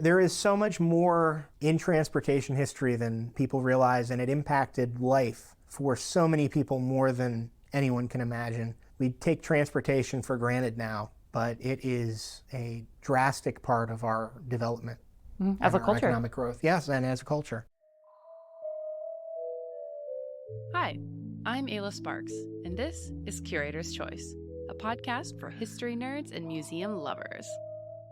There is so much more in transportation history than people realize, and it impacted life for so many people more than anyone can imagine. We take transportation for granted now, but it is a drastic part of our development. As a culture. Economic growth, yes, and as a culture. Hi, I'm Ayla Sparks, and this is Curator's Choice, a podcast for history nerds and museum lovers.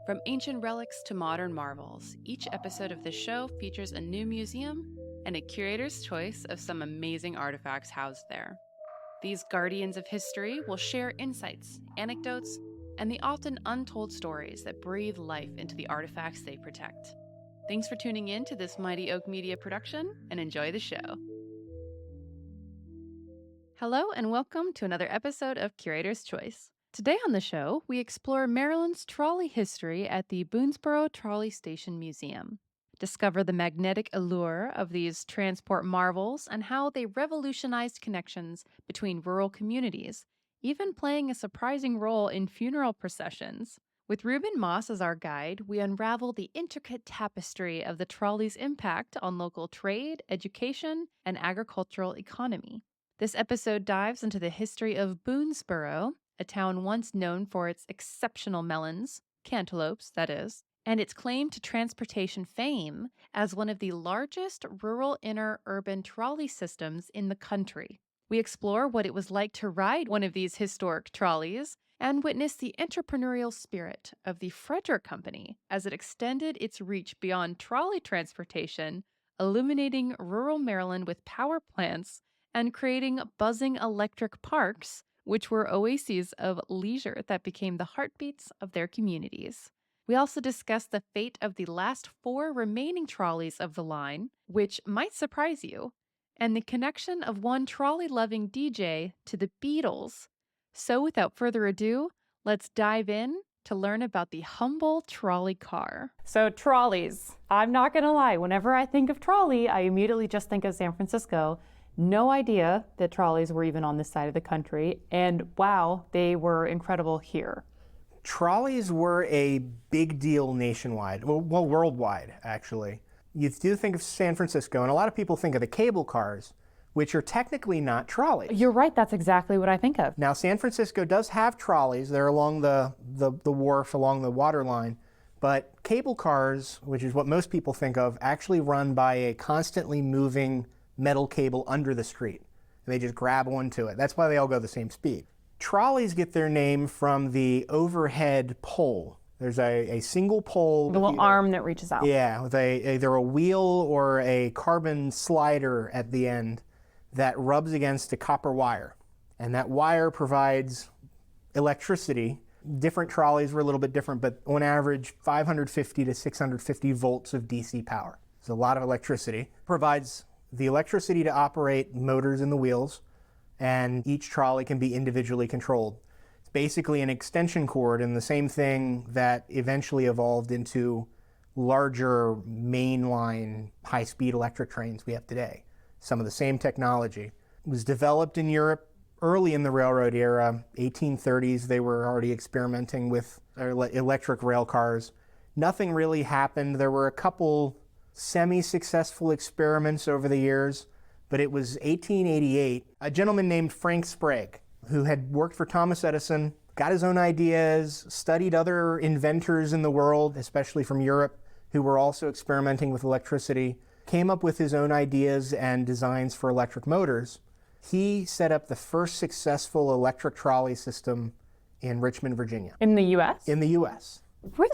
From ancient relics to modern marvels, each episode of this show features a new museum and a curator's choice of some amazing artifacts housed there. These guardians of history will share insights, anecdotes, and the often untold stories that breathe life into the artifacts they protect. Thanks for tuning in to this Mighty Oak Media production, and enjoy the show. Hello, and welcome to another episode of Curator's Choice. Today on the show, we explore Maryland's trolley history at the Boonsboro Trolley Station Museum. Discover the magnetic allure of these transport marvels and how they revolutionized connections between rural communities, even playing a surprising role in funeral processions. With Reuben Moss as our guide, we unravel the intricate tapestry of the trolley's impact on local trade, education, and agricultural economy. This episode dives into the history of Boonesboro, a town once known for its exceptional melons, cantaloupes, that is, and its claim to transportation fame as one of the largest rural inner urban trolley systems in the country. We explore what it was like to ride one of these historic trolleys and witness the entrepreneurial spirit of the Frederick Company as it extended its reach beyond trolley transportation, illuminating rural Maryland with power plants and creating buzzing electric parks, which were oases of leisure that became the heartbeats of their communities. We also discuss the fate of the last 4 remaining trolleys of the line, which might surprise you, and the connection of one trolley-loving DJ to the Beatles. So without further ado, let's dive in to learn about the humble trolley car. So trolleys. I'm not going to lie. Whenever I think of trolley, I immediately just think of San Francisco. No idea that trolleys were even on this side of the country. And wow, they were incredible here. Trolleys were a big deal nationwide, well, worldwide, actually. You do think of San Francisco, and a lot of people think of the cable cars, which are technically not trolleys. You're right, that's exactly what I think of. Now, San Francisco does have trolleys. They're along the wharf, along the water line. But cable cars, which is what most people think of, actually run by a constantly moving metal cable under the street. And they just grab onto it. That's why they all go the same speed. Trolleys get their name from the overhead pole. There's a single pole. The little arm that reaches out. Yeah, with either a wheel or a carbon slider at the end that rubs against a copper wire. And that wire provides electricity. Different trolleys were a little bit different, but on average, 550 to 650 volts of DC power. It's a lot of electricity. Provides the electricity to operate motors in the wheels, and each trolley can be individually controlled. It's basically an extension cord, and the same thing that eventually evolved into larger mainline high-speed electric trains we have today. Some of the same technology. It was developed in Europe early in the railroad era, 1830s. They were already experimenting with electric rail cars. Nothing really happened. There were a couple semi-successful experiments over the years, but it was 1888. A gentleman named Frank Sprague, who had worked for Thomas Edison, got his own ideas, studied other inventors in the world, especially from Europe, who were also experimenting with electricity, came up with his own ideas and designs for electric motors. He set up the first successful electric trolley system in Richmond, Virginia. In the U.S.? In the U.S.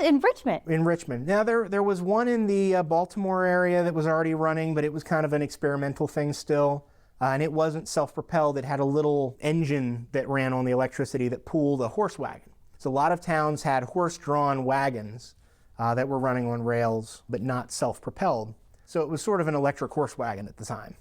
In Richmond? In Richmond. Now, there was one in the Baltimore area that was already running, but it was kind of an experimental thing still. And it wasn't self-propelled. It had a little engine that ran on the electricity that pulled a horse wagon. So a lot of towns had horse-drawn wagons that were running on rails, but not self-propelled. So it was sort of an electric horse wagon at the time.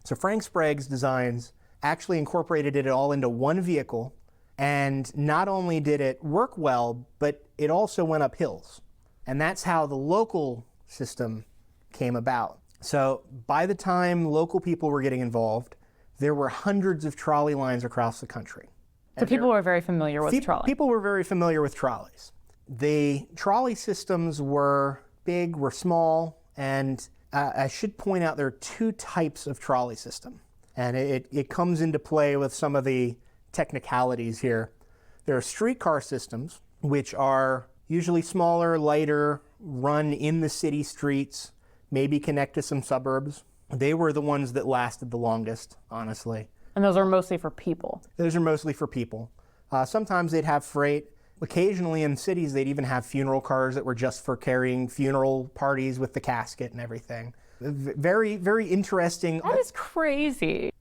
So Frank Sprague's designs actually incorporated it all into one vehicle. And not only did it work well, but it also went up hills. And that's how the local system came about. So by the time local people were getting involved, there were hundreds of trolley lines across the country. So people were very familiar with trolleys. People were very familiar with trolleys. The trolley systems were big, were small, and I should point out there are two types of trolley system, and it comes into play with some of the technicalities here. There are streetcar systems, which are usually smaller, lighter, run in the city streets, maybe connect to some suburbs. They were the ones that lasted the longest, honestly. And those are mostly for people. Those are mostly for people. Sometimes they'd have freight. Occasionally in cities, they'd even have funeral cars that were just for carrying funeral parties with the casket and everything. Very, very interesting. That is crazy.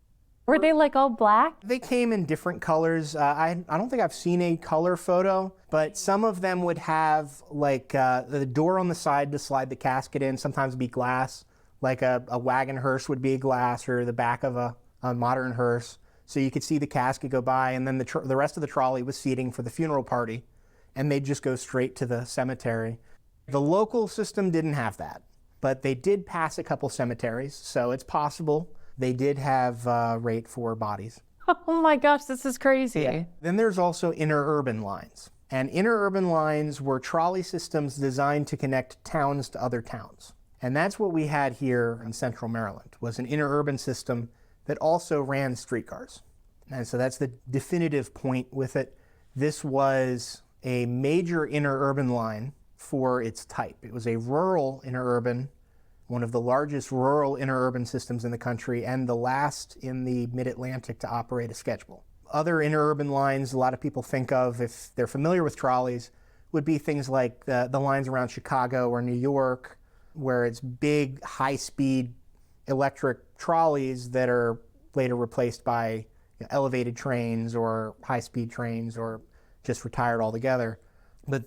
Were they like all black? They came in different colors. I don't think I've seen a color photo, but some of them would have like the door on the side to slide the casket in, sometimes be glass, like a wagon hearse would be glass, or the back of a modern hearse. So you could see the casket go by, and then the rest of the trolley was seating for the funeral party, and they'd just go straight to the cemetery. The local system didn't have that, but they did pass a couple cemeteries, so it's possible they did have rate for bodies. Oh my gosh, this is crazy. Yeah. Then there's also interurban lines. And interurban lines were trolley systems designed to connect towns to other towns. And that's what we had here in central Maryland, was an interurban system that also ran streetcars. And so that's the definitive point with it. This was a major interurban line for its type. It was a rural interurban, one of the largest rural interurban systems in the country, and the last in the mid-Atlantic to operate a schedule. Other interurban lines a lot of people think of, if they're familiar with trolleys, would be things like the lines around Chicago or New York, where it's big, high-speed electric trolleys that are later replaced by elevated trains or high-speed trains, or just retired altogether. But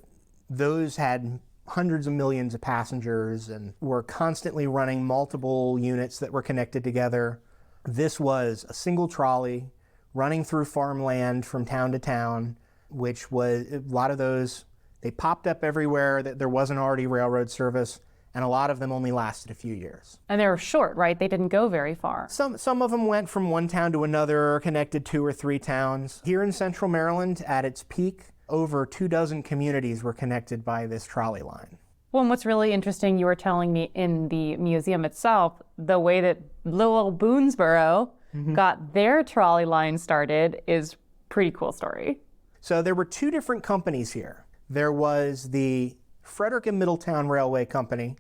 those had hundreds of millions of passengers and were constantly running multiple units that were connected together. This was a single trolley running through farmland from town to town, which was a lot of those, they popped up everywhere that there wasn't already railroad service, and a lot of them only lasted a few years. And they were short, right? They didn't go very far. Some of them went from one town to another, or connected 2 or 3 towns. Here in central Maryland, at its peak, over 24 communities were connected by this trolley line. Well, and what's really interesting, you were telling me in the museum itself, the way that little Boonesboro got their trolley line started is pretty cool story. So there were 2 different companies here. There was the Frederick and Middletown Railway Company,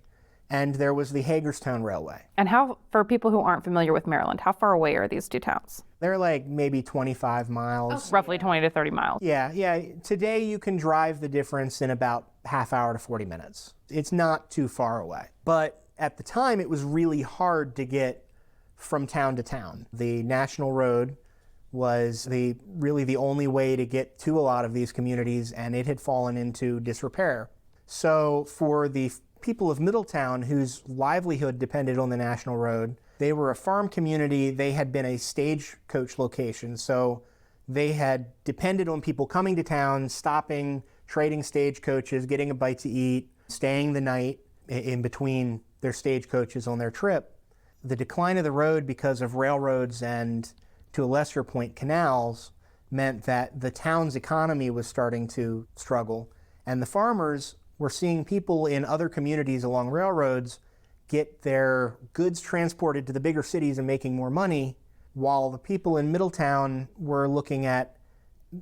and there was the Hagerstown Railway. And how, for people who aren't familiar with Maryland, how far away are these 2 towns? They're like maybe 25 miles. Roughly 20 to 30 miles. Yeah. Today you can drive the difference in about half hour to 40 minutes. It's not too far away. But at the time, it was really hard to get from town to town. The National Road was really the only way to get to a lot of these communities, and it had fallen into disrepair. So for the people of Middletown, whose livelihood depended on the National Road, they were a farm community. They had been a stagecoach location, so they had depended on people coming to town, stopping, trading stagecoaches, getting a bite to eat, staying the night in between their stagecoaches on their trip. The decline of the road because of railroads and, to a lesser point, canals, meant that the town's economy was starting to struggle, and the farmers were seeing people in other communities along railroads get their goods transported to the bigger cities and making more money, while the people in Middletown were looking at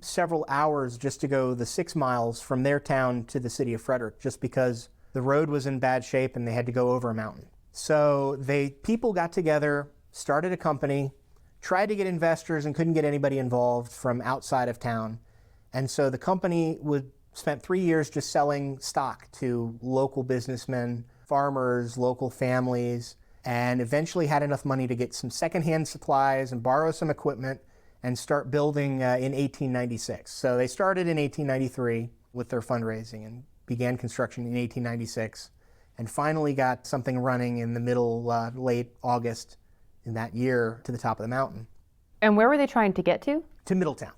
several hours just to go the 6 miles from their town to the city of Frederick, just because the road was in bad shape and they had to go over a mountain. So people got together, started a company, tried to get investors and couldn't get anybody involved from outside of town. And so the company spent 3 years just selling stock to local businessmen, farmers, local families, and eventually had enough money to get some secondhand supplies and borrow some equipment and start building in 1896. So they started in 1893 with their fundraising and began construction in 1896, and finally got something running in the late August in that year to the top of the mountain. And where were they trying to get to? To Middletown.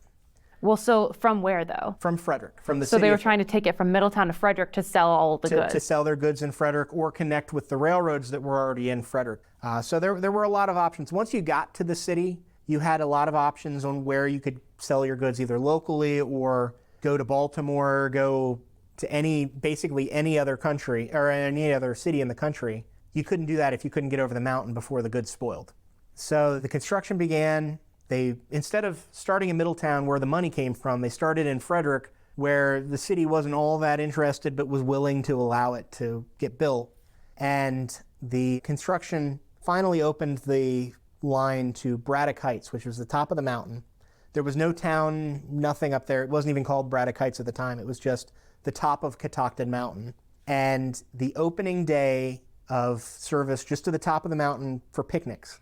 Well, so from where, though? From Frederick, from the So city. they were trying to take it from Middletown to Frederick to sell all the goods. To sell their goods in Frederick or connect with the railroads that were already in Frederick. So there were a lot of options. Once you got to the city, you had a lot of options on where you could sell your goods, either locally or go to Baltimore, go to basically any other country or any other city in the country, you couldn't do that if you couldn't get over the mountain before the goods spoiled. So the construction began. Instead of starting in Middletown where the money came from, they started in Frederick, where the city wasn't all that interested but was willing to allow it to get built. And the construction finally opened the line to Braddock Heights, which was the top of the mountain. There was no town, nothing up there. It wasn't even called Braddock Heights at the time. It was just the top of Catoctin Mountain. And the opening day of service just to the top of the mountain for picnics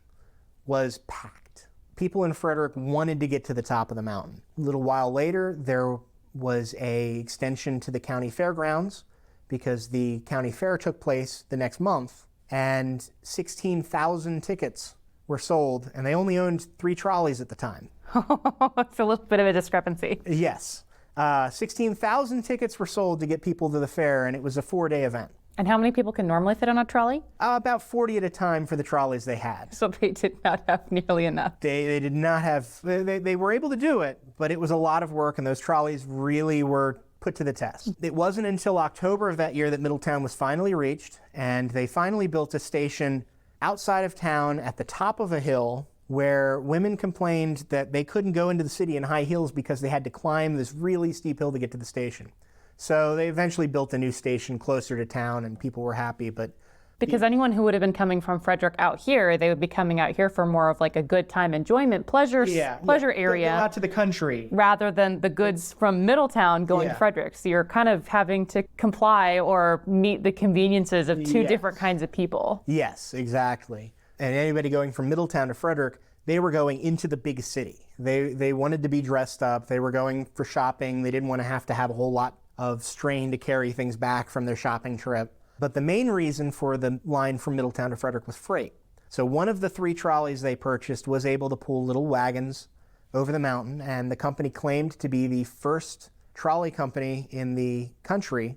was packed. People in Frederick wanted to get to the top of the mountain. A little while later, there was an extension to the county fairgrounds because the county fair took place the next month, and 16,000 tickets were sold, and they only owned 3 trolleys at the time. It's a little bit of a discrepancy. Yes. 16,000 tickets were sold to get people to the fair, and it was a 4-day event. And how many people can normally fit on a trolley? About 40 at a time for the trolleys they had. So they did not have nearly enough. They did not have, they were able to do it, but it was a lot of work, and those trolleys really were put to the test. It wasn't until October of that year that Middletown was finally reached, and they finally built a station outside of town at the top of a hill where women complained that they couldn't go into the city in high heels because they had to climb this really steep hill to get to the station. So they eventually built a new station closer to town, and people were happy. But because anyone who would have been coming from Frederick out here, they would be coming out here for more of like a good time enjoyment, pleasure area. Out to the country. Rather than the goods from Middletown going to Frederick. So you're kind of having to comply or meet the conveniences of two different kinds of people. Yes, exactly. And anybody going from Middletown to Frederick, they were going into the big city. They wanted to be dressed up. They were going for shopping. They didn't want to have a whole lot of strain to carry things back from their shopping trip. But the main reason for the line from Middletown to Frederick was freight. So one of the 3 trolleys they purchased was able to pull little wagons over the mountain, and the company claimed to be the first trolley company in the country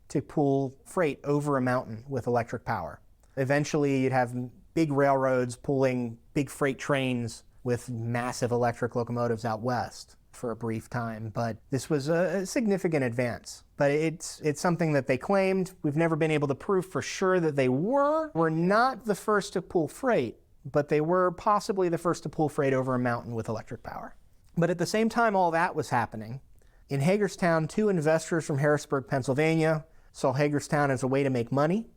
to pull freight over a mountain with electric power. Eventually, you'd have big railroads pulling big freight trains with massive electric locomotives out west for a brief time, but this was a significant advance. But it's something that they claimed. We've never been able to prove for sure that they were not the first to pull freight, but they were possibly the first to pull freight over a mountain with electric power. But at the same time all that was happening, in Hagerstown, 2 investors from Harrisburg, Pennsylvania, saw Hagerstown as a way to make money.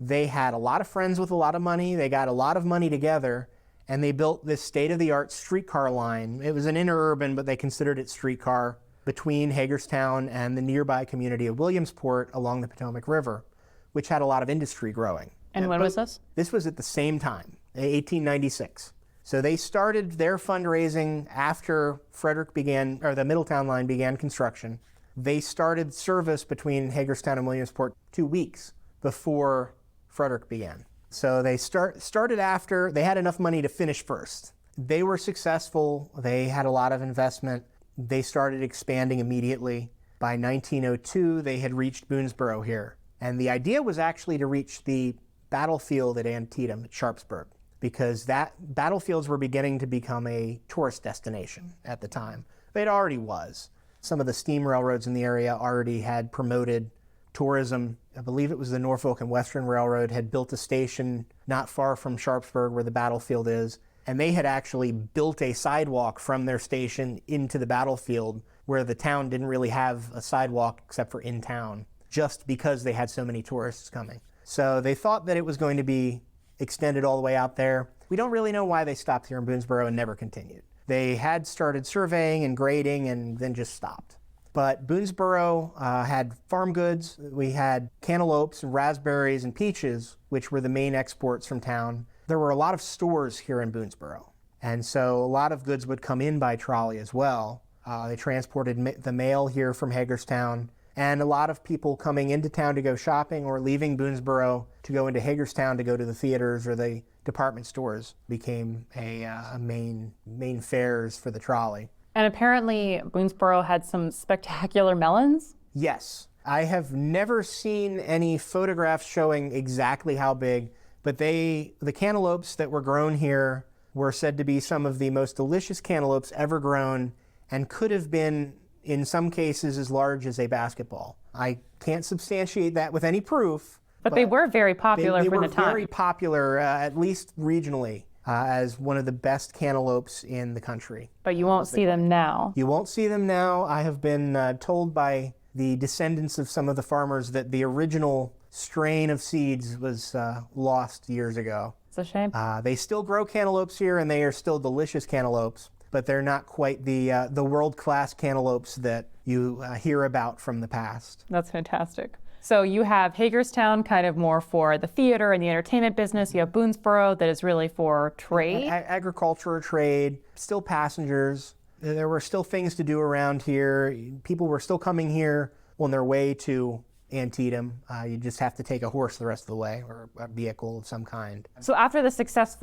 They had a lot of friends with a lot of money. They got a lot of money together, and they built this state-of-the-art streetcar line. It was an interurban, but they considered it streetcar between Hagerstown and the nearby community of Williamsport along the Potomac River, which had a lot of industry growing. And when was this? This was at the same time, 1896. So they started their fundraising after the Middletown line began construction. They started service between Hagerstown and Williamsport 2 weeks before Frederick began. So they started after, they had enough money to finish first. They were successful. They had a lot of investment. They started expanding immediately. By 1902, they had reached Boonesboro here. And the idea was actually to reach the battlefield at Antietam, at Sharpsburg, because battlefields were beginning to become a tourist destination at the time. It already was. Some of the steam railroads in the area already had promoted tourism. I believe it was the Norfolk and Western Railroad had built a station not far from Sharpsburg where the battlefield is, and they had actually built a sidewalk from their station into the battlefield where the town didn't really have a sidewalk except for in town, just because they had so many tourists coming. So they thought that it was going to be extended all the way out there. We don't really know why they stopped here in Boonesboro and never continued. They had started surveying and grading and then just stopped. But Boonesboro had farm goods. We had cantaloupes and raspberries and peaches, which were the main exports from town. There were a lot of stores here in Boonesboro, and so a lot of goods would come in by trolley as well. They transported the mail here from Hagerstown, and a lot of people coming into town to go shopping or leaving Boonesboro to go into Hagerstown to go to the theaters or the department stores became a main fares for the trolley. And apparently Boonesboro had some spectacular melons? Yes. I have never seen any photographs showing exactly how big, but the cantaloupes that were grown here were said to be some of the most delicious cantaloupes ever grown and could have been, in some cases, as large as a basketball. I can't substantiate that with any proof. But they were very popular They for were the time. very popular, at least regionally, as one of the best cantaloupes in the country. But you won't see them now. You won't see them now. I have been told by the descendants of some of the farmers that the original strain of seeds was lost years ago. It's a shame. They still grow cantaloupes here, and they are still delicious cantaloupes, but they're not quite the world-class cantaloupes that you hear about from the past. That's fantastic. So you have Hagerstown kind of more for the theater and the entertainment business. You have Boonesboro that is really for trade. Agriculture, trade, still passengers. There were still things to do around here. People were still coming here on their way to Antietam. You just have to take a horse the rest of the way, or a vehicle of some kind. So after the success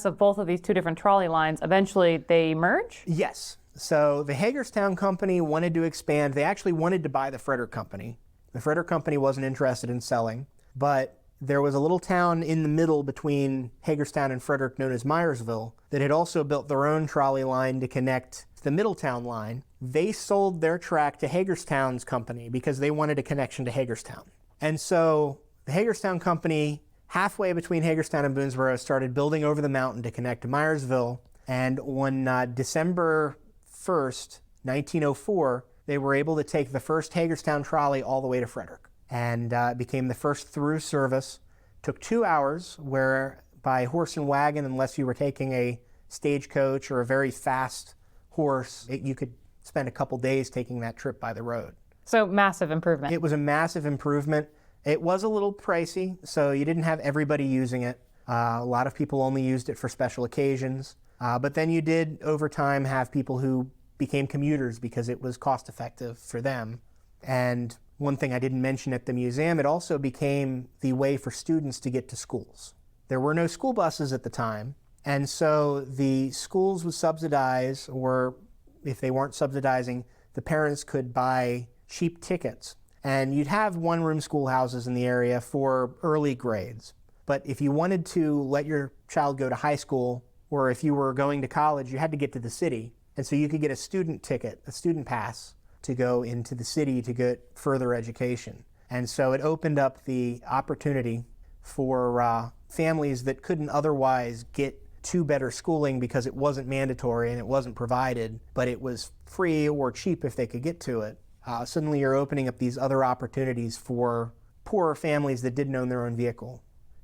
of both of these two different trolley lines, eventually they merge? Yes. So the Hagerstown Company wanted to expand. They actually wanted to buy the Frederick Company. The Frederick Company wasn't interested in selling, but there was a little town in the middle between Hagerstown and Frederick known as Myersville that had also built their own trolley line to connect to the Middletown line. They sold their track to Hagerstown's company because they wanted a connection to Hagerstown. And so the Hagerstown Company, halfway between Hagerstown and Boonesboro, started building over the mountain to connect to Myersville. And on December 1st, 1904, they were able to take the first Hagerstown trolley all the way to Frederick. And it became the first through service. Took 2 hours, where by horse and wagon, unless you were taking a stagecoach or a very fast horse, you could spend a couple days taking that trip by the road. So massive improvement. It was a massive improvement. It was a little pricey, so you didn't have everybody using it. A lot of people only used it for special occasions. But then you did, over time, have people who became commuters because it was cost effective for them. And one thing I didn't mention at the museum, it also became the way for students to get to schools. There were no school buses at the time, and so the schools would subsidize, or if they weren't subsidizing, the parents could buy cheap tickets. And you'd have one-room schoolhouses in the area for early grades. But if you wanted to let your child go to high school, or if you were going to college, you had to get to the city. And so you could get a student ticket, a student pass, to go into the city to get further education. And so it opened up the opportunity for families that couldn't otherwise get to better schooling because it wasn't mandatory and it wasn't provided, but it was free or cheap if they could get to it. Suddenly you're opening up these other opportunities for poorer families that didn't own their own vehicle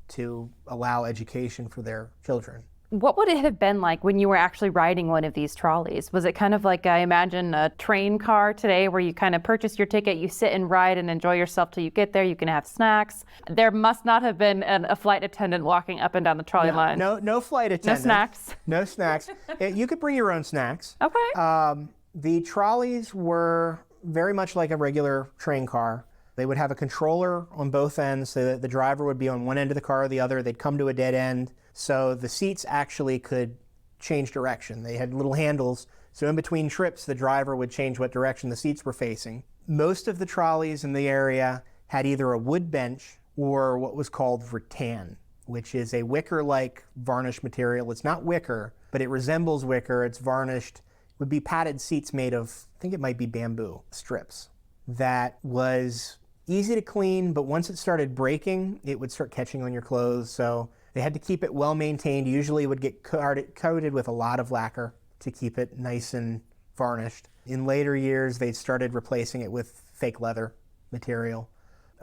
to allow education for their children. What would it have been like when you were actually riding one of these trolleys? Was it kind of like, I imagine, a train car today where you kind of purchase your ticket, you sit and ride and enjoy yourself till you get there, you can have snacks? There must not have been a flight attendant walking up and down the trolley line. No flight attendant. No snacks? No snacks. You could bring your own snacks. Okay. The trolleys were very much like a regular train car. They would have a controller on both ends so that the driver would be on one end of the car or the other. They'd come to a dead end. So the seats actually could change direction. They had little handles. So in between trips, the driver would change what direction the seats were facing. Most of the trolleys in the area had either a wood bench or what was called rattan, which is a wicker-like varnish material. It's not wicker, but it resembles wicker. It's varnished. It would be padded seats made of, I think it might be bamboo strips. That was easy to clean, but once it started breaking, it would start catching on your clothes. So they had to keep it well maintained. Usually it would get coated with a lot of lacquer to keep it nice and varnished. In later years, they started replacing it with fake leather material.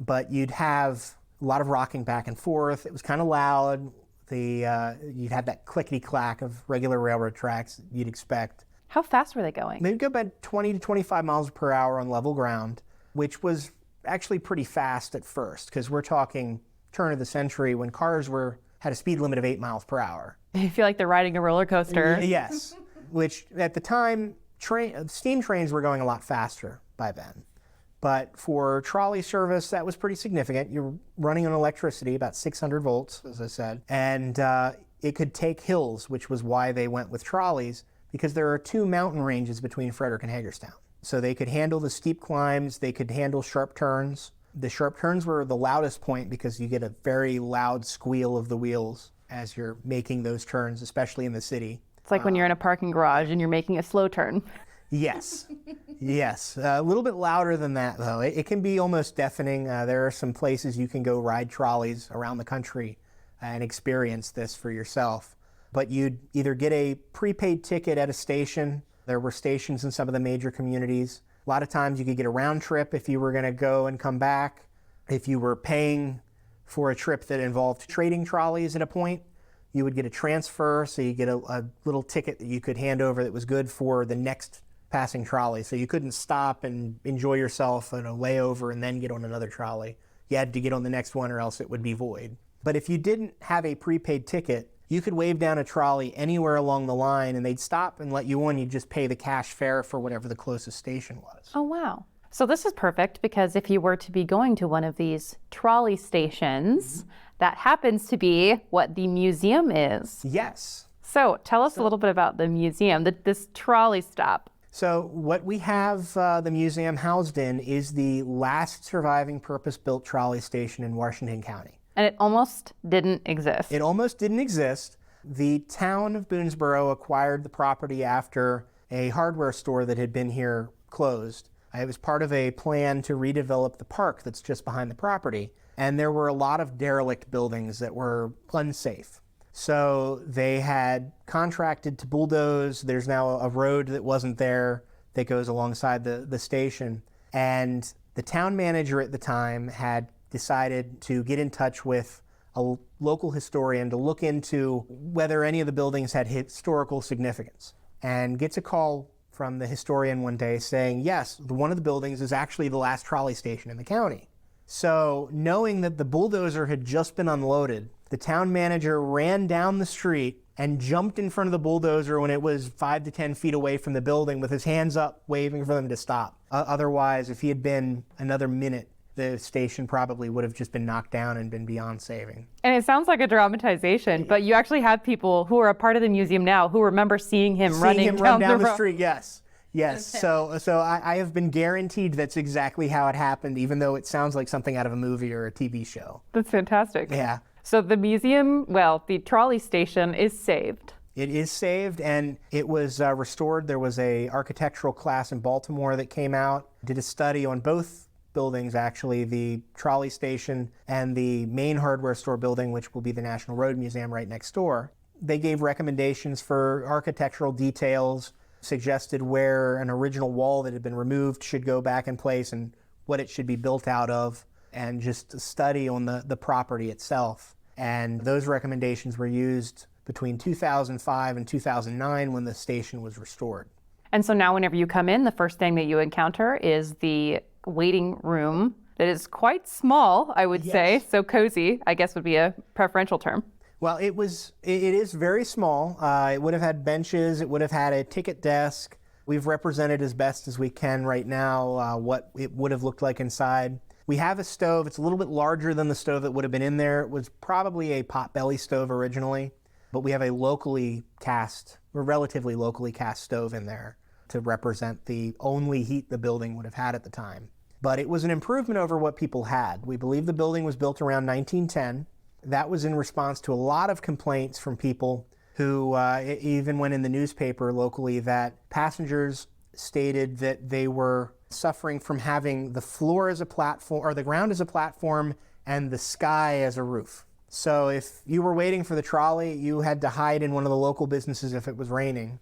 But you'd have a lot of rocking back and forth. It was kind of loud. You'd have that clickety-clack of regular railroad tracks you'd expect. How fast were they going? They'd go about 20 to 25 miles per hour on level ground, which was actually pretty fast at first, because we're talking turn of the century when cars had a speed limit of 8 miles per hour. I feel like they're riding a roller coaster. Yes, which at the time, steam trains were going a lot faster by then. But for trolley service, that was pretty significant. You're running on electricity, about 600 volts, as I said, and it could take hills, which was why they went with trolleys, because there are 2 mountain ranges between Frederick and Hagerstown. So they could handle the steep climbs, they could handle sharp turns. The sharp turns were the loudest point because you get a very loud squeal of the wheels as you're making those turns, especially in the city. It's like when you're in a parking garage and you're making a slow turn. Yes. Yes, a little bit louder than that, though. It can be almost deafening. There are some places you can go ride trolleys around the country and experience this for yourself. But you'd either get a prepaid ticket at a station. There were stations in some of the major communities. A lot of times you could get a round trip if you were going to go and come back. If you were paying for a trip that involved trading trolleys at a point, you would get a transfer, so you get a little ticket that you could hand over that was good for the next passing trolley. So you couldn't stop and enjoy yourself on a layover and then get on another trolley. You had to get on the next one or else it would be void. But if you didn't have a prepaid ticket, you could wave down a trolley anywhere along the line and they'd stop and let you on. You'd just pay the cash fare for whatever the closest station was. Oh, wow. So this is perfect because if you were to be going to one of these trolley stations, that happens to be what the museum is. Yes. So tell us a little bit about the museum, this trolley stop. So what we have the museum housed in is the last surviving purpose-built trolley station in Washington County. And it almost didn't exist. It almost didn't exist. The town of Boonesboro acquired the property after a hardware store that had been here closed. It was part of a plan to redevelop the park that's just behind the property. And there were a lot of derelict buildings that were unsafe. So they had contracted to bulldoze. There's now a road that wasn't there that goes alongside the station. And the town manager at the time had decided to get in touch with a local historian to look into whether any of the buildings had historical significance. And gets a call from the historian one day saying, yes, one of the buildings is actually the last trolley station in the county. So knowing that the bulldozer had just been unloaded, the town manager ran down the street and jumped in front of the bulldozer when it was 5 to 10 feet away from the building with his hands up, waving for them to stop. Otherwise, if he had been another minute, the station probably would have just been knocked down and been beyond saving. And it sounds like a dramatization, but you actually have people who are a part of the museum now who remember seeing him running run down the the street. Yes. Yes, so I have been guaranteed that's exactly how it happened, even though it sounds like something out of a movie or a TV show. That's fantastic. Yeah. So the museum, well, the trolley station is saved. It is saved, and it was restored. There was a architectural class in Baltimore that came out, did a study on both buildings, actually, the trolley station and the main hardware store building, which will be the National Road Museum right next door. They gave recommendations for architectural details, suggested where an original wall that had been removed should go back in place and what it should be built out of, and just a study on the property itself. And those recommendations were used between 2005 and 2009 when the station was restored. And so now whenever you come in, the first thing that you encounter is the waiting room that is quite small, I would say. So cozy, I guess would be a preferential term. Well, it is very small. It would have had benches. It would have had a ticket desk. We've represented as best as we can right now what it would have looked like inside. We have a stove. It's a little bit larger than the stove that would have been in there. It was probably a potbelly stove originally, but we have a relatively locally cast stove in there to represent the only heat the building would have had at the time. But it was an improvement over what people had. We believe the building was built around 1910. That was in response to a lot of complaints from people who even went in the newspaper locally that passengers stated that they were suffering from having the floor as a platform, or the ground as a platform, and the sky as a roof. So if you were waiting for the trolley, you had to hide in one of the local businesses if it was raining.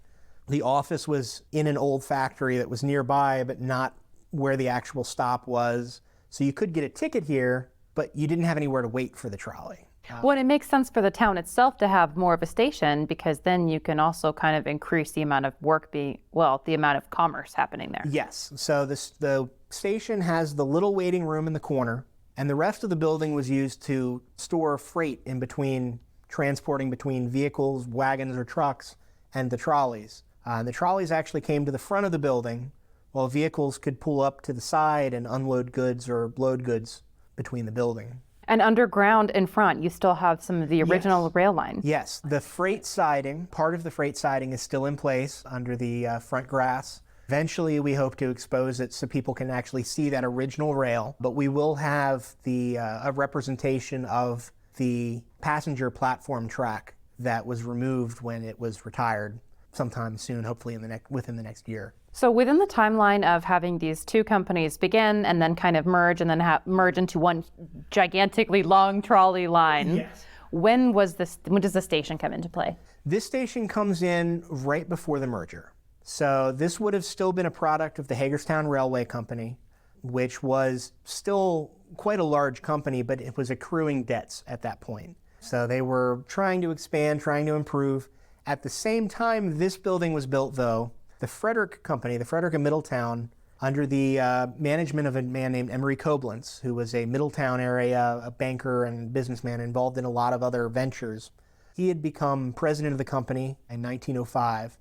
The office was in an old factory that was nearby, but not where the actual stop was. So you could get a ticket here, but you didn't have anywhere to wait for the trolley. Well, it makes sense for the town itself to have more of a station, because then you can also kind of increase the amount of work the amount of commerce happening there. Yes. So the station has the little waiting room in the corner, and the rest of the building was used to store freight in between, transporting between vehicles, wagons, or trucks, and the trolleys. The trolleys actually came to the front of the building, while vehicles could pull up to the side and unload goods or load goods between the building. And underground in front, you still have some of the original rail line. Yes, the freight siding, part of the freight siding is still in place under the front grass. Eventually, we hope to expose it so people can actually see that original rail, but we will have a representation of the passenger platform track that was removed when it was retired. sometime soon, hopefully within the next year. So within the timeline of having these two companies begin and then kind of merge and then merge into one gigantically long trolley line, Yes. when does the station come into play? This station comes in right before the merger. So this would have still been a product of the Hagerstown Railway Company, which was still quite a large company, but it was accruing debts at that point. So they were trying to expand, trying to improve. At the same time this building was built, though, the Frederick Company, the Frederick of Middletown, under the management of a man named Emery Koblenz, who was a Middletown area a banker and businessman involved in a lot of other ventures. He had become president of the company in 1905.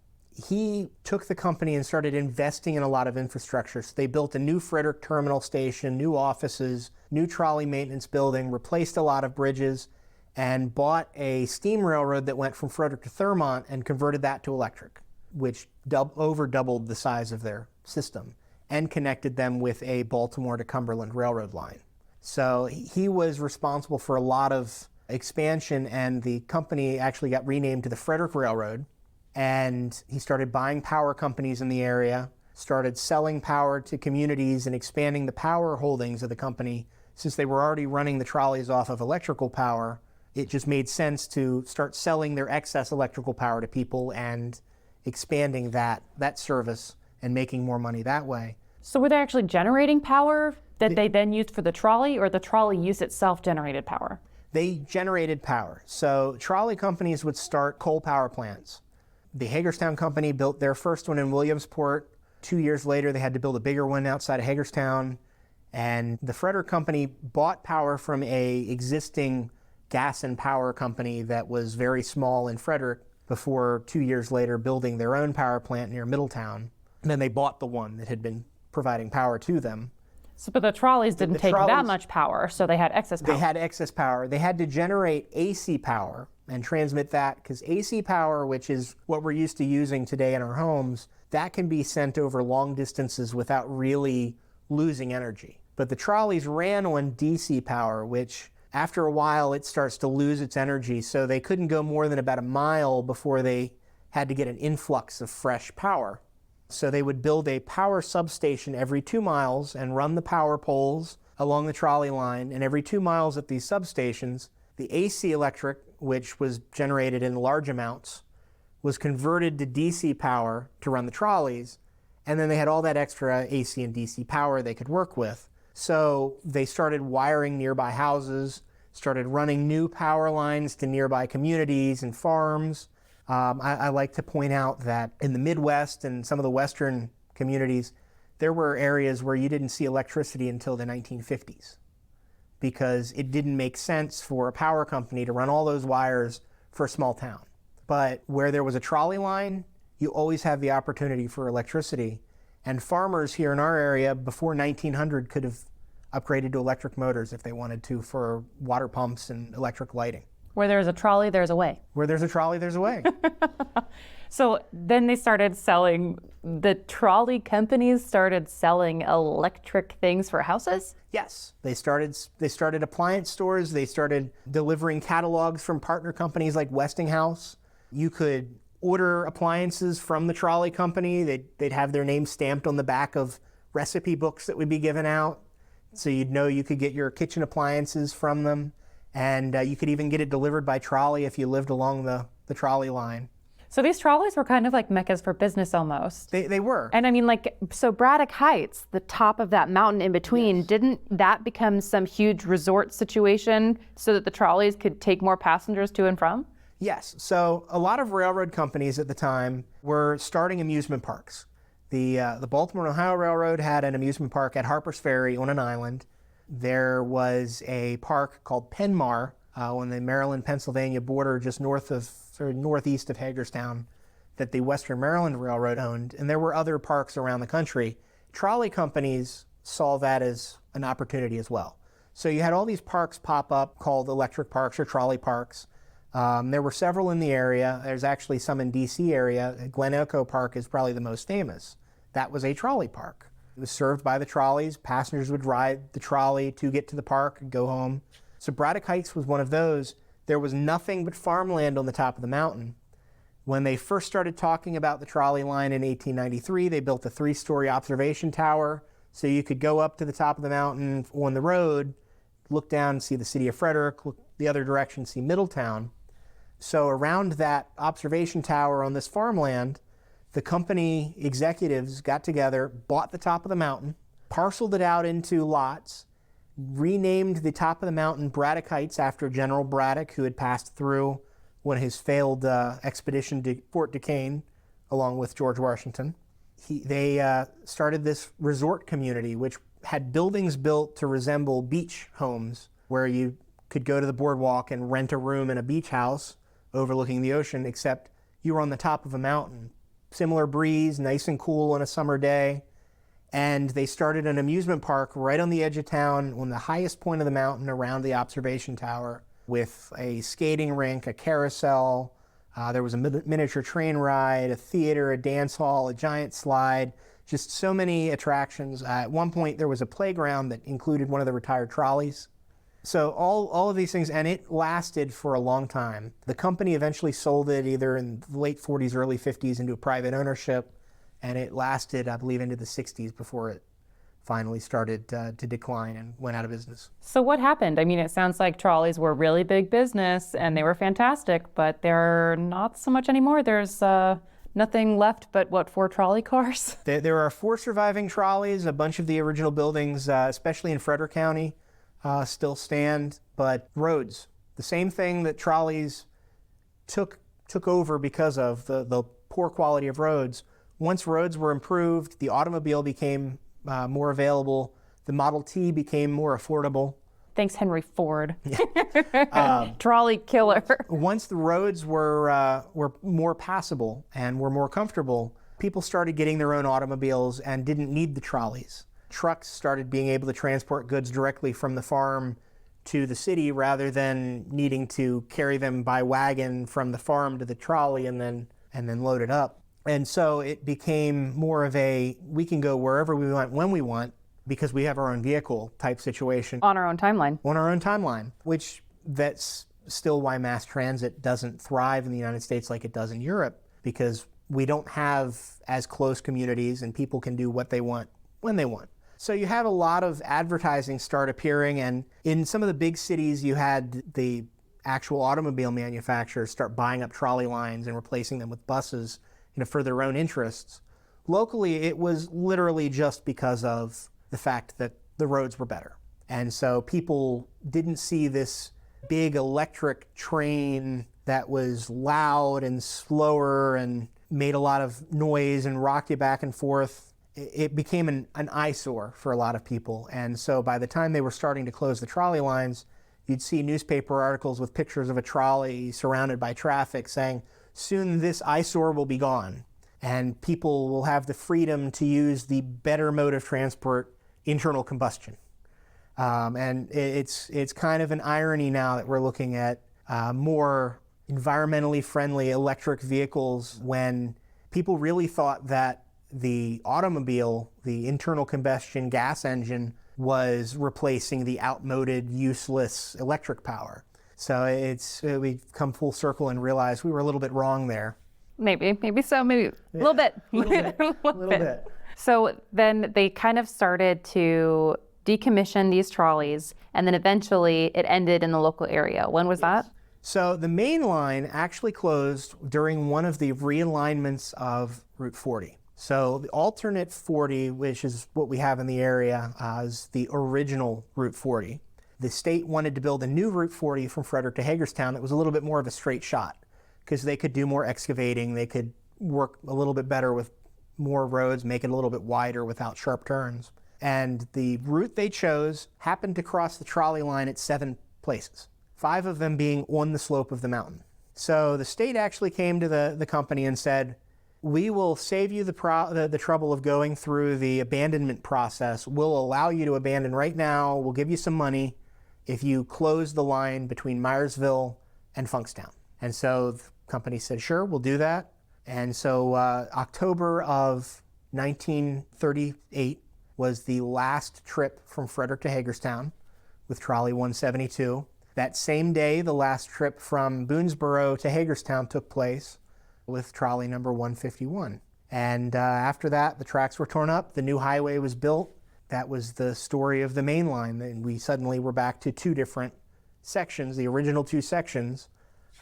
He took the company and started investing in a lot of infrastructure. So they built a new Frederick Terminal Station, new offices, new trolley maintenance building, replaced a lot of bridges, and bought a steam railroad that went from Frederick to Thurmont and converted that to electric, which over doubled the size of their system, and connected them with a Baltimore to Cumberland railroad line. So he was responsible for a lot of expansion, and the company actually got renamed to the Frederick Railroad. And he started buying power companies in the area, started selling power to communities and expanding the power holdings of the company. Since they were already running the trolleys off of electrical power, it just made sense to start selling their excess electrical power to people and expanding that service and making more money that way. So were they actually generating power that they then used for the trolley, or the trolley used itself generated power? They generated power. So trolley companies would start coal power plants. The Hagerstown Company built their first one in Williamsport. 2 years later, they had to build a bigger one outside of Hagerstown. And the Frederick Company bought power from a existing gas and power company that was very small in Frederick before 2 years later building their own power plant near Middletown. And then they bought the one that had been providing power to them. So, but the trolleys didn't take that much power, so they had excess power. They had excess power. They had to generate AC power and transmit that, because AC power, which is what we're used to using today in our homes, that can be sent over long distances without really losing energy. But the trolleys ran on DC power, which after a while it starts to lose its energy, so they couldn't go more than about a mile before they had to get an influx of fresh power. So they would build a power substation every 2 miles and run the power poles along the trolley line, and every 2 miles at these substations, the AC electric, which was generated in large amounts, was converted to DC power to run the trolleys, and then they had all that extra AC and DC power they could work with. So they started wiring nearby houses, started running new power lines to nearby communities and farms. I like to point out that in the Midwest and some of the Western communities, there were areas where you didn't see electricity until the 1950s, because it didn't make sense for a power company to run all those wires for a small town. But where there was a trolley line, you always have the opportunity for electricity. And farmers here in our area before 1900 could have upgraded to electric motors if they wanted to for water pumps and electric lighting. Where there's a trolley, there's a way. Where there's a trolley, there's a way. So then the trolley companies started selling electric things for houses? Yes, they started appliance stores. They started delivering catalogs from partner companies like Westinghouse. You could order appliances from the trolley company. They'd have their name stamped on the back of recipe books that would be given out, so you'd know you could get your kitchen appliances from them. And you could even get it delivered by trolley if you lived along the trolley line. So these trolleys were kind of like meccas for business almost. They were. And I mean, so Braddock Heights, the top of that mountain in between, Yes. Didn't that become some huge resort situation so that the trolleys could take more passengers to and from? Yes. So a lot of railroad companies at the time were starting amusement parks. The Baltimore and Ohio Railroad had an amusement park at Harper's Ferry on an island. There was a park called Penmar on the Maryland-Pennsylvania border, just northeast of Hagerstown, that the Western Maryland Railroad owned. And there were other parks around the country. Trolley companies saw that as an opportunity as well. So you had all these parks pop up called electric parks or trolley parks. There were several in the area. There's actually some in DC area. Glen Echo Park is probably the most famous. That was a trolley park. It was served by the trolleys. Passengers would ride the trolley to get to the park and go home. So Braddock Heights was one of those. There was nothing but farmland on the top of the mountain. When they first started talking about the trolley line in 1893, they built a 3-story observation tower so you could go up to the top of the mountain on the road, look down and see the city of Frederick, look the other direction, see Middletown. So around that observation tower on this farmland, the company executives got together, bought the top of the mountain, parceled it out into lots, renamed the top of the mountain Braddock Heights after General Braddock, who had passed through one of his failed expedition to Fort Duquesne, along with George Washington. They started this resort community, which had buildings built to resemble beach homes, where you could go to the boardwalk and rent a room in a beach house overlooking the ocean, except you were on the top of a mountain. Similar breeze, nice and cool on a summer day. And they started an amusement park right on the edge of town, on the highest point of the mountain around the observation tower, with a skating rink, a carousel. There was a miniature train ride, a theater, a dance hall, a giant slide, just so many attractions. At one point, there was a playground that included one of the retired trolleys. So all of these things, and it lasted for a long time. The company eventually sold it either in the late 40s, early 50s into private ownership, and it lasted, I believe, into the 60s before it finally started to decline and went out of business. So what happened? I mean, it sounds like trolleys were really big business and they were fantastic, but they're not so much anymore. There's nothing left but, what, 4 trolley cars? There are 4 surviving trolleys. A bunch of the original buildings, especially in Frederick County, still stand. But roads, the same thing that trolleys took over because of the poor quality of roads. Once roads were improved, the automobile became more available. The Model T became more affordable. Thanks, Henry Ford. Trolley killer. Once the roads were more passable and were more comfortable, people started getting their own automobiles and didn't need the trolleys. Trucks started being able to transport goods directly from the farm to the city rather than needing to carry them by wagon from the farm to the trolley and then load it up. And so it became more of a, we can go wherever we want, when we want, because we have our own vehicle type situation. On our own timeline. On our own timeline, which that's still why mass transit doesn't thrive in the United States like it does in Europe, because we don't have as close communities and people can do what they want when they want. So you have a lot of advertising start appearing, and in some of the big cities you had the actual automobile manufacturers start buying up trolley lines and replacing them with buses, for their own interests. Locally, it was literally just because of the fact that the roads were better. And so people didn't see this big electric train that was loud and slower and made a lot of noise and rocked you back and forth. It became an eyesore for a lot of people. And so by the time they were starting to close the trolley lines, you'd see newspaper articles with pictures of a trolley surrounded by traffic saying, soon this eyesore will be gone, and people will have the freedom to use the better mode of transport, internal combustion. And it's kind of an irony now that we're looking at more environmentally friendly electric vehicles when people really thought that the automobile, the internal combustion gas engine, was replacing the outmoded, useless electric power. So we've come full circle and realized we were a little bit wrong there. Maybe so, maybe a little bit. A little bit. So then they kind of started to decommission these trolleys, and then eventually it ended in the local area. When was that? So the main line actually closed during one of the realignments of Route 40. So the alternate 40, which is what we have in the area, is the original Route 40. The state wanted to build a new Route 40 from Frederick to Hagerstown that was a little bit more of a straight shot because they could do more excavating, they could work a little bit better with more roads, make it a little bit wider without sharp turns. And the route they chose happened to cross the trolley line at 7 places, 5 of them being on the slope of the mountain. So the state actually came to the company and said, we will save you the trouble of going through the abandonment process. We'll allow you to abandon right now. We'll give you some money if you close the line between Myersville and Funkstown. And so the company said, sure, we'll do that. And so October of 1938 was the last trip from Frederick to Hagerstown with Trolley 172. That same day, the last trip from Boonesboro to Hagerstown took place with trolley number 151. And after that, the tracks were torn up, the new highway was built. That was the story of the main line. And we suddenly were back to two different sections, the original two sections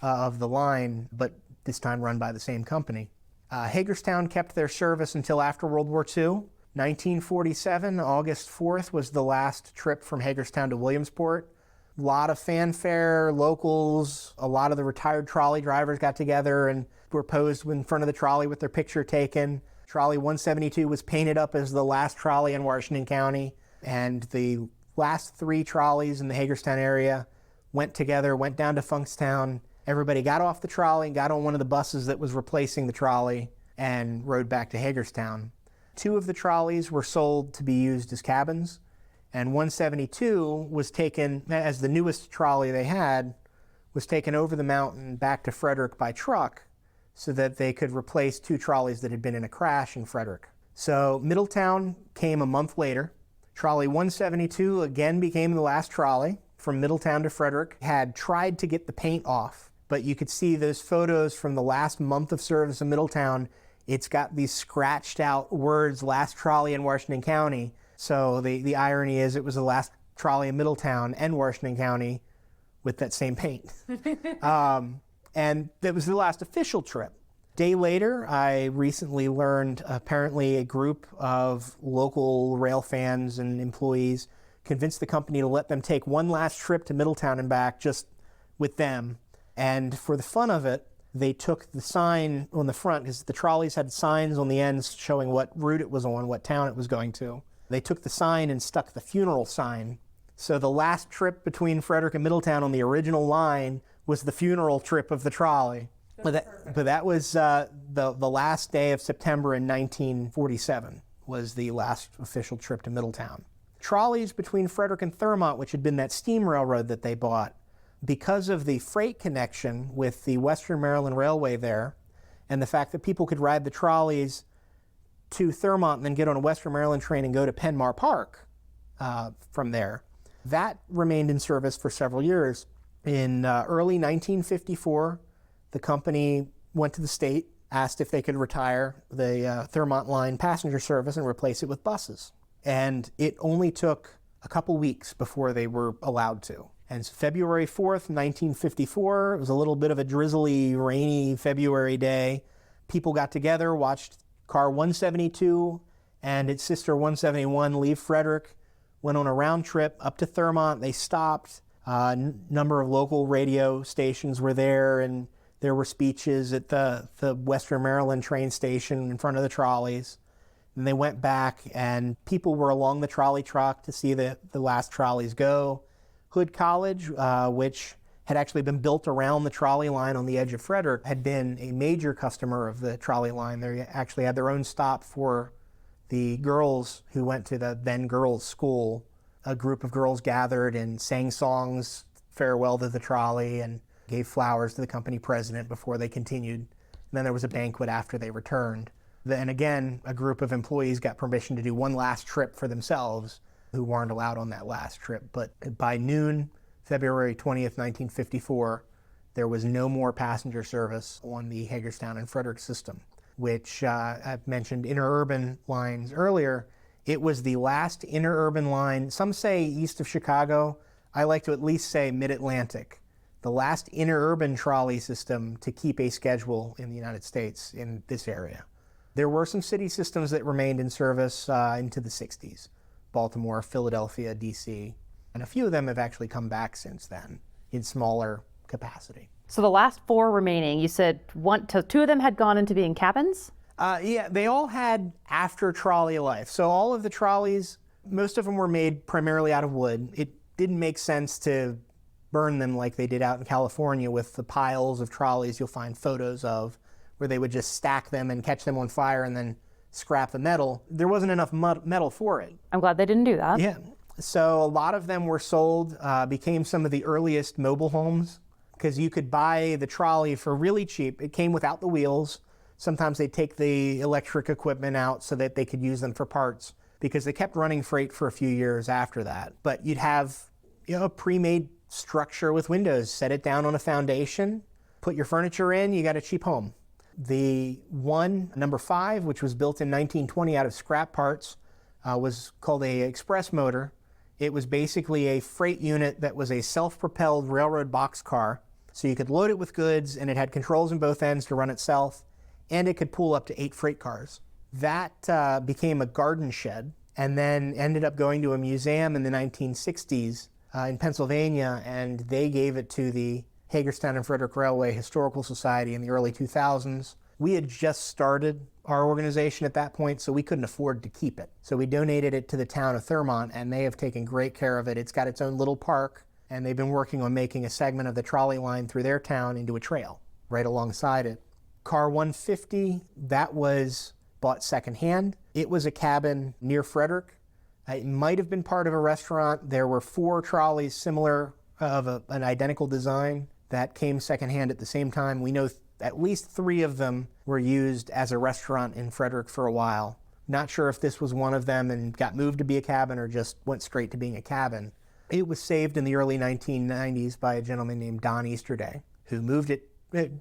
of the line, but this time run by the same company. Hagerstown kept their service until after World War II. 1947, August 4th was the last trip from Hagerstown to Williamsport. A lot of fanfare, locals, a lot of the retired trolley drivers got together and were posed in front of the trolley with their picture taken. Trolley 172 was painted up as the last trolley in Washington County, and the last three trolleys in the Hagerstown area went together, went down to Funkstown. Everybody got off the trolley, got on one of the buses that was replacing the trolley, and rode back to Hagerstown. Two of the trolleys were sold to be used as cabins, and 172 was taken, as the newest trolley they had, was taken over the mountain back to Frederick by truck so that they could replace two trolleys that had been in a crash in Frederick. So Middletown came a month later. Trolley 172 again became the last trolley from Middletown to Frederick. Had tried to get the paint off, but you could see those photos from the last month of service in Middletown. It's got these scratched out words, last trolley in Washington County. So the irony is it was the last trolley in Middletown and Washington County with that same paint. And that was the last official trip. A day later, I recently learned apparently a group of local rail fans and employees convinced the company to let them take one last trip to Middletown and back just with them. And for the fun of it, they took the sign on the front, because the trolleys had signs on the ends showing what route it was on, what town it was going to. They took the sign and stuck the funeral sign. So the last trip between Frederick and Middletown on the original line was the funeral trip of the trolley. But that was the last day of September in 1947 was the last official trip to Middletown. Trolleys between Frederick and Thurmont, which had been that steam railroad that they bought, because of the freight connection with the Western Maryland Railway there, and the fact that people could ride the trolleys to Thurmont and then get on a Western Maryland train and go to Penmar Park from there, that remained in service for several years. In early 1954, the company went to the state, asked if they could retire the Thurmont line passenger service and replace it with buses. And it only took a couple weeks before they were allowed to. And so February 4th, 1954, it was a little bit of a drizzly, rainy February day. People got together, watched car 172 and its sister 171 leave Frederick, went on a round trip up to Thurmont. They stopped. A number of local radio stations were there, and there were speeches at the Western Maryland train station in front of the trolleys. And they went back, and people were along the trolley track to see the last trolleys go. Hood College, which had actually been built around the trolley line on the edge of Frederick, had been a major customer of the trolley line. They actually had their own stop for the girls who went to the then girls' school. A group of girls gathered and sang songs, farewell to the trolley, and gave flowers to the company president before they continued. And then there was a banquet after they returned. Then again, a group of employees got permission to do one last trip for themselves who weren't allowed on that last trip. But by noon, February 20th, 1954, there was no more passenger service on the Hagerstown and Frederick system, which I've mentioned interurban lines earlier. It was the last interurban line. Some say east of Chicago. I like to at least say mid-Atlantic. The last interurban trolley system to keep a schedule in the United States in this area. There were some city systems that remained in service into the 60s. Baltimore, Philadelphia, D.C. And a few of them have actually come back since then in smaller capacity. So the last four remaining, you said two of them had gone into being cabins? Yeah, they all had after trolley life. So all of the trolleys, most of them were made primarily out of wood. It didn't make sense to burn them like they did out in California with the piles of trolleys you'll find photos of, where they would just stack them and catch them on fire and then scrap the metal. There wasn't enough metal for it. I'm glad they didn't do that. Yeah. So a lot of them were sold, became some of the earliest mobile homes, because you could buy the trolley for really cheap. It came without the wheels. Sometimes they'd take the electric equipment out so that they could use them for parts, because they kept running freight for a few years after that. But you'd have, a pre-made structure with windows, set it down on a foundation, put your furniture in, you got a cheap home. The one, number 5, which was built in 1920 out of scrap parts, was called a express motor. It was basically a freight unit that was a self-propelled railroad boxcar. So you could load it with goods, and it had controls in both ends to run itself, and it could pull up to 8 freight cars. That became a garden shed, and then ended up going to a museum in the 1960s in Pennsylvania, and they gave it to the Hagerstown and Frederick Railway Historical Society in the early 2000s. We had just started our organization at that point, so we couldn't afford to keep it. So we donated it to the town of Thurmont, and they have taken great care of it. It's got its own little park, and they've been working on making a segment of the trolley line through their town into a trail right alongside it. Car 150, that was bought secondhand. It was a cabin near Frederick. It might have been part of a restaurant. There were 4 trolleys similar of an identical design that came secondhand at the same time. We know at least 3 of them were used as a restaurant in Frederick for a while. Not sure if this was one of them and got moved to be a cabin or just went straight to being a cabin. It was saved in the early 1990s by a gentleman named Don Easterday, who moved it,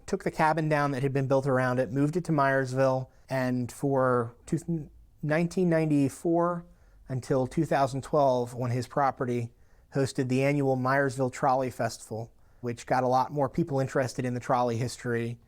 took the cabin down that had been built around it, moved it to Myersville, and for 1994 until 2012, on his property, hosted the annual Myersville Trolley Festival, which got a lot more people interested in the trolley history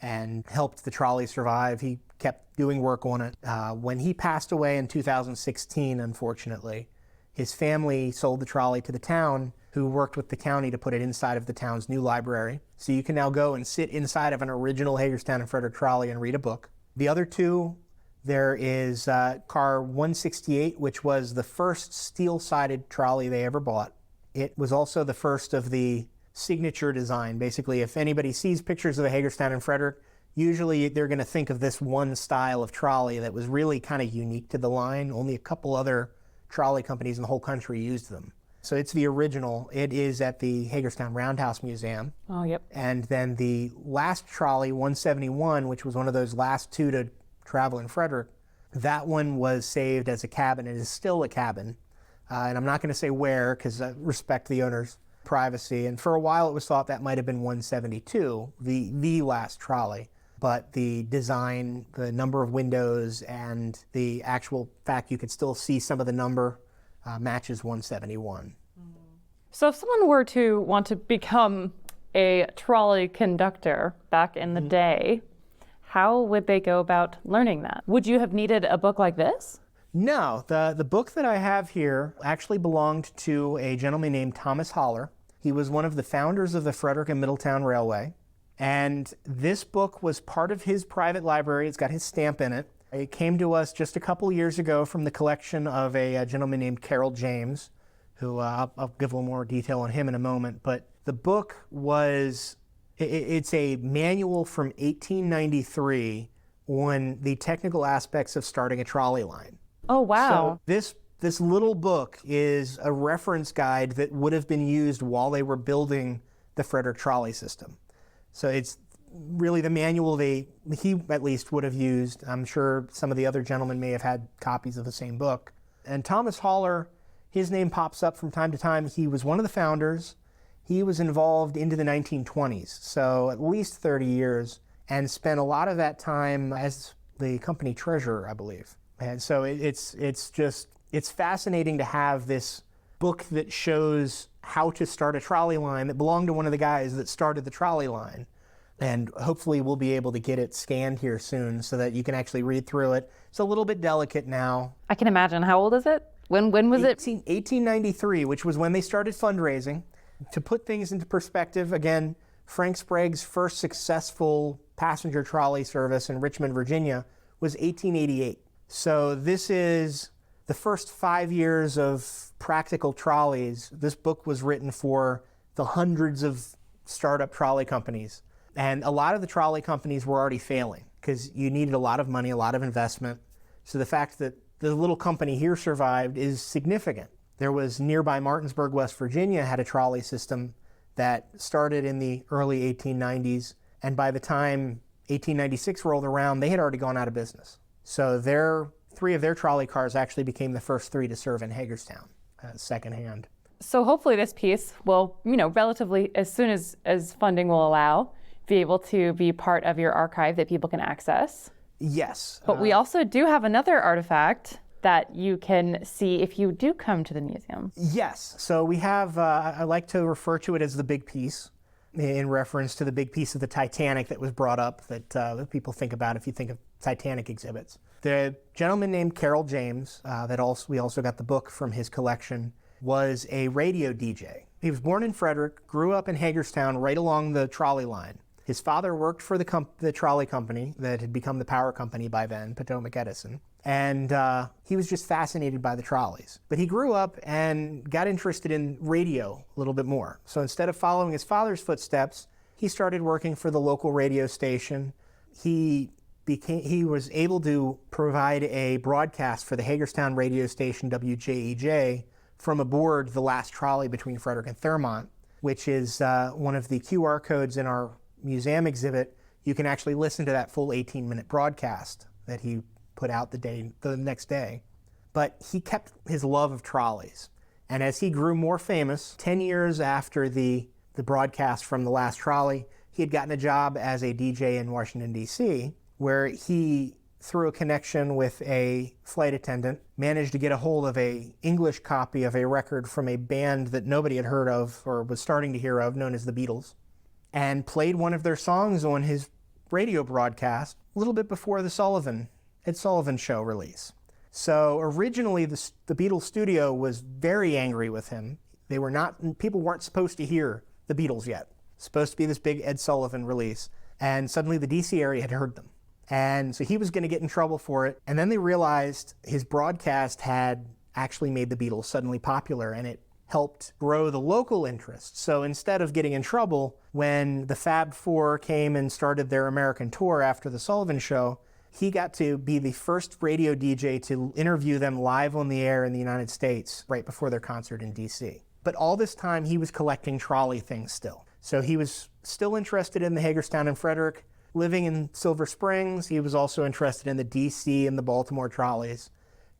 and helped the trolley survive. He kept doing work on it. When he passed away in 2016, unfortunately, his family sold the trolley to the town, who worked with the county to put it inside of the town's new library. So you can now go and sit inside of an original Hagerstown and Frederick trolley and read a book. The other 2, there is car 168, which was the first steel-sided trolley they ever bought. It was also the first of the signature design. Basically, if anybody sees pictures of a Hagerstown and Frederick, usually they're going to think of this one style of trolley that was really kind of unique to the line. Only a couple other trolley companies in the whole country used them. So it's the original. It is at the Hagerstown Roundhouse Museum. Oh, yep. And then the last trolley, 171, which was one of those last 2 to travel in Frederick, that one was saved as a cabin. It is still a cabin. And I'm not going to say where, because I respect the owner's privacy. And for a while it was thought that might have been 172, the last trolley. But the design, the number of windows, and the actual fact you could still see some of the number matches 171. So if someone were to want to become a trolley conductor back in the day, how would they go about learning that? Would you have needed a book like this? No, the book that I have here actually belonged to a gentleman named Thomas Holler. He was one of the founders of the Frederick and Middletown Railway. And this book was part of his private library. It's got his stamp in it. It came to us just a couple years ago from the collection of a gentleman named Carroll James, who I'll give a little more detail on him in a moment. But the book was, it's a manual from 1893 on the technical aspects of starting a trolley line. Oh, wow. So this little book is a reference guide that would have been used while they were building the Frederick trolley system. So it's really the manual he at least would have used. I'm sure some of the other gentlemen may have had copies of the same book. And Thomas Holler, his name pops up from time to time. He was one of the founders. He was involved into the 1920s, so at least 30 years, and spent a lot of that time as the company treasurer, I believe. And so it's fascinating to have this book that shows how to start a trolley line that belonged to one of the guys that started the trolley line. And hopefully we'll be able to get it scanned here soon so that you can actually read through it. It's a little bit delicate now. I can imagine. How old is it? When was it? 1893, which was when they started fundraising. To put things into perspective, again, Frank Sprague's first successful passenger trolley service in Richmond, Virginia was 1888. So this is the first 5 years of practical trolleys. This book was written for the hundreds of startup trolley companies. And a lot of the trolley companies were already failing because you needed a lot of money, a lot of investment. So the fact that the little company here survived is significant. There was nearby Martinsburg, West Virginia, had a trolley system that started in the early 1890s. And by the time 1896 rolled around, they had already gone out of business. So 3 of their trolley cars actually became the first 3 to serve in Hagerstown secondhand. So hopefully this piece will, relatively, as soon as funding will allow, be able to be part of your archive that people can access. Yes. But we also do have another artifact that you can see if you do come to the museum. Yes. So we have, I like to refer to it as the big piece, in reference to the big piece of the Titanic that was brought up that people think about if you think of Titanic exhibits. The gentleman named Carroll James, we also got the book from his collection, was a radio DJ. He was born in Frederick, grew up in Hagerstown right along the trolley line. His father worked for the trolley company that had become the power company by then, Potomac Edison. And he was just fascinated by the trolleys. But he grew up and got interested in radio a little bit more. So instead of following his father's footsteps, he started working for the local radio station. He was able to provide a broadcast for the Hagerstown radio station WJEJ from aboard the last trolley between Frederick and Thurmont, which is one of the QR codes in our museum exhibit. You can actually listen to that full 18-minute broadcast that he put out the next day. But he kept his love of trolleys. And as he grew more famous, 10 years after the broadcast from the last trolley, he had gotten a job as a DJ in Washington, D.C., where he, through a connection with a flight attendant, managed to get a hold of an English copy of a record from a band that nobody had heard of or was starting to hear of, known as the Beatles, and played one of their songs on his radio broadcast a little bit before the Ed Sullivan Show release. So originally the Beatles studio was very angry with him. People weren't supposed to hear the Beatles yet. Supposed to be this big Ed Sullivan release. And suddenly the DC area had heard them. And so he was going to get in trouble for it. And then they realized his broadcast had actually made the Beatles suddenly popular, and it helped grow the local interest. So instead of getting in trouble, when the Fab Four came and started their American tour after the Sullivan Show, he got to be the first radio DJ to interview them live on the air in the United States right before their concert in DC. But all this time he was collecting trolley things still. So he was still interested in the Hagerstown and Frederick. Living in Silver Springs, he was also interested in the DC and the Baltimore trolleys.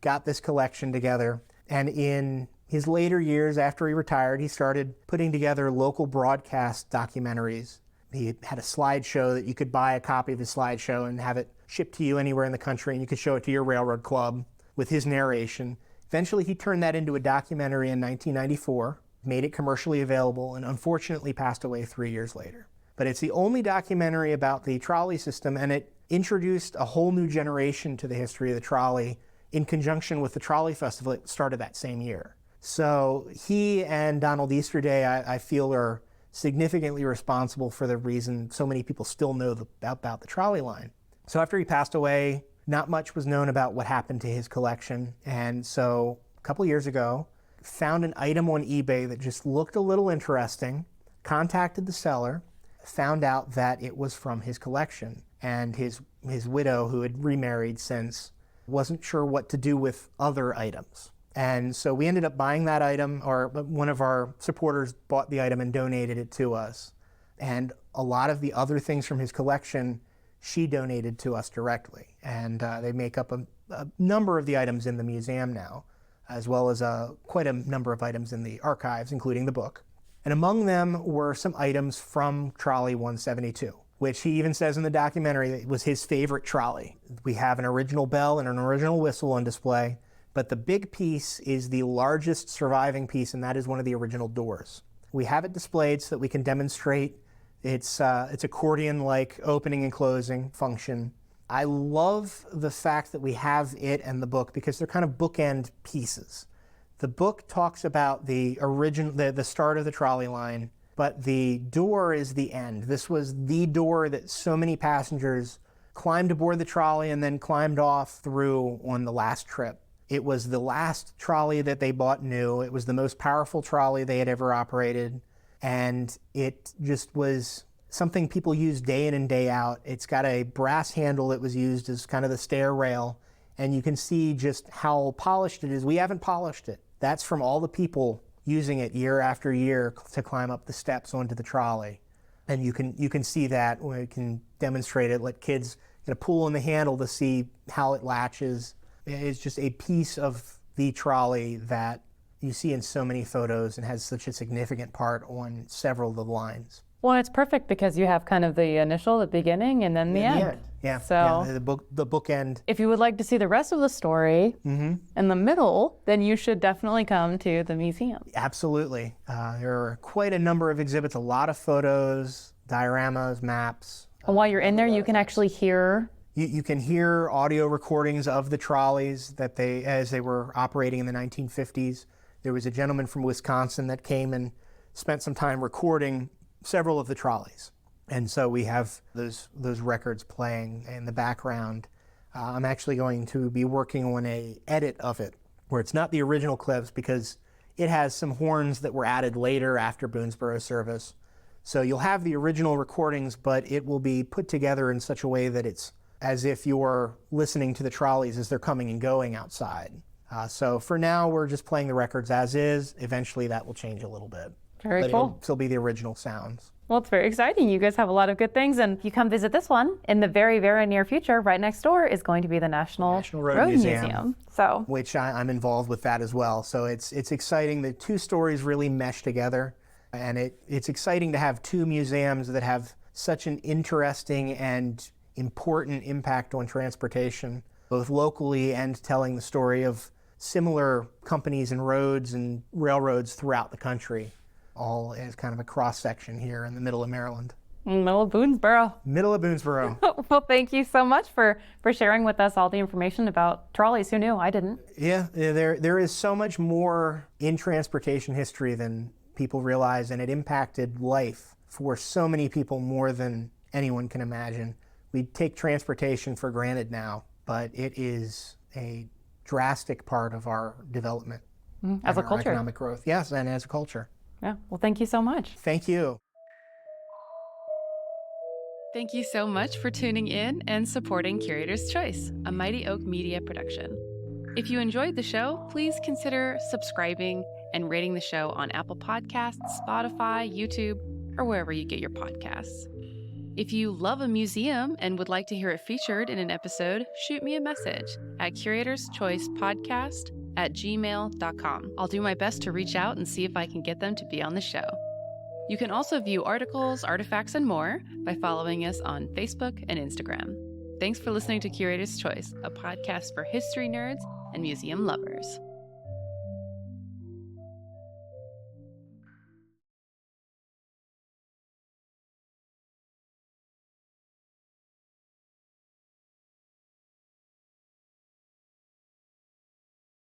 Got this collection together. And in his later years, after he retired, he started putting together local broadcast documentaries. He had a slideshow that you could buy a copy of his slideshow and have it shipped to you anywhere in the country, and you could show it to your railroad club with his narration. Eventually, he turned that into a documentary in 1994, made it commercially available, and unfortunately passed away 3 years later. But it's the only documentary about the trolley system, and it introduced a whole new generation to the history of the trolley in conjunction with the Trolley Festival that started that same year. So he and Donald Easterday, I feel, are significantly responsible for the reason so many people still know about the trolley line. So after he passed away, not much was known about what happened to his collection. And so a couple years ago, found an item on eBay that just looked a little interesting, contacted the seller, found out that it was from his collection. And his widow, who had remarried since, wasn't sure what to do with other items. And so we ended up buying that item, or one of our supporters bought the item and donated it to us. And a lot of the other things from his collection, she donated to us directly. And they make up a number of the items in the museum now, as well as quite a number of items in the archives, including the book. And among them were some items from Trolley 172, which he even says in the documentary that was his favorite trolley. We have an original bell and an original whistle on display, but the big piece is the largest surviving piece, and that is one of the original doors. We have it displayed so that we can demonstrate its accordion-like opening and closing function. I love the fact that we have it and the book because they're kind of bookend pieces. The book talks about the start of the trolley line, but the door is the end. This was the door that so many passengers climbed aboard the trolley and then climbed off through on the last trip. It was the last trolley that they bought new. It was the most powerful trolley they had ever operated. And it just was something people use day in and day out. It's got a brass handle that was used as kind of the stair rail. And you can see just how polished it is. We haven't polished it. That's from all the people using it year after year to climb up the steps onto the trolley. And you can see that. We can demonstrate it, let kids pull on the handle to see how it latches. It's just a piece of the trolley that you see in so many photos and has such a significant part on several of the lines. Well, it's perfect because you have kind of the initial, the beginning, and then the end. Yeah. So yeah, the bookend. if you would like to see the rest of the story in the middle, then you should definitely come to the museum. Absolutely. There are quite a number of exhibits, a lot of photos, dioramas, maps. And while you're in there, you can actually hear. You can hear audio recordings of the trolleys as they were operating in the 1950s. There was a gentleman from Wisconsin that came and spent some time recording several of the trolleys. And so we have those records playing in the background. I'm actually going to be working on an edit of it where it's not the original clips because it has some horns that were added later after Boonesboro service. So you'll have the original recordings, but it will be put together in such a way that it's as if you're listening to the trolleys as they're coming and going outside. So for now, we're just playing the records as is. Eventually, that will change a little bit. Very but cool. It'll still be the original sounds. Well, it's very exciting. You guys have a lot of good things. And if you come visit this one in the very, very near future, right next door is going to be the National Road Museum. So, which I'm involved with that as well. So it's exciting. The two stories really mesh together. And it's exciting to have two museums that have such an interesting and important impact on transportation, both locally and telling the story of similar companies and roads and railroads throughout the country, all as kind of a cross-section here in the middle of Maryland. Middle of Boonesboro. Middle of Boonesboro. Well, thank you so much for sharing with us all the information about trolleys. Who knew? I didn't. Yeah, there is so much more in transportation history than people realize, and it impacted life for so many people more than anyone can imagine. We take transportation for granted now, but it is a drastic part of our development. As a culture. Economic growth. Yes, and as a culture. Yeah. Well, thank you so much. Thank you. Thank you so much for tuning in and supporting Curator's Choice, a Mighty Oak Media production. If you enjoyed the show, please consider subscribing and rating the show on Apple Podcasts, Spotify, YouTube, or wherever you get your podcasts. If you love a museum and would like to hear it featured in an episode, shoot me a message at curatorschoicepodcast@gmail.com. I'll do my best to reach out and see if I can get them to be on the show. You can also view articles, artifacts, and more by following us on Facebook and Instagram. Thanks for listening to Curator's Choice, a podcast for history nerds and museum lovers.